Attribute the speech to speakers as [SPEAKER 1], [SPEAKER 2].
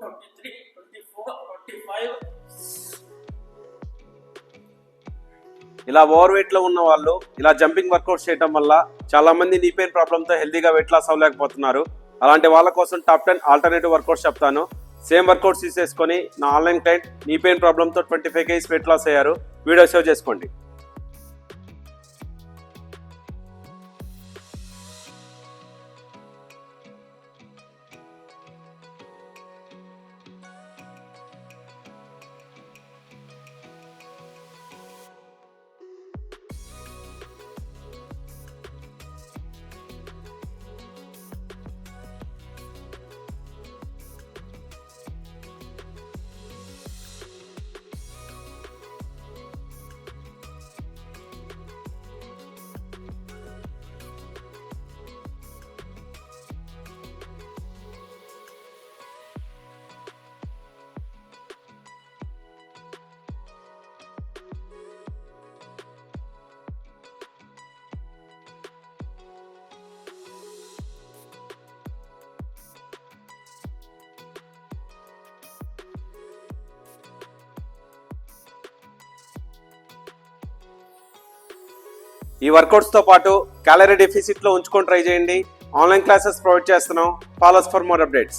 [SPEAKER 1] 23, 24, 25.
[SPEAKER 2] ఇలా over weight లో ఉన్న వాళ్ళు ఇలా జంపింగ్ వర్కౌట్స్ చేయడం వల్ల చాలా మంది నీ పెయిన్ ప్రాబ్లమ్ తో హెల్తీగా వెయిట్ లాస్ అవ్వలేకపోతున్నారు. అలాంటి వాళ్ళ కోసం టాప్ 10 ఆల్టర్నేటివ్ వర్కౌట్స్ చెప్తాను. సేమ్ వర్కౌట్స్ తీసేసుకొని నా online client knee pain problem తో 25 kgs వెయిట్ లాస్ అయ్యారు. వీడియో సేవ్ చేసుకోండి. ఈ వర్కౌట్స్ తో పాటు క్యాలరీ డెఫిసిట్ లో ఉంచుకొని ట్రై చేయండి. ఆన్లైన్ క్లాసెస్ ప్రొవైడ్ చేస్తున్నాం. Follow us for more updates.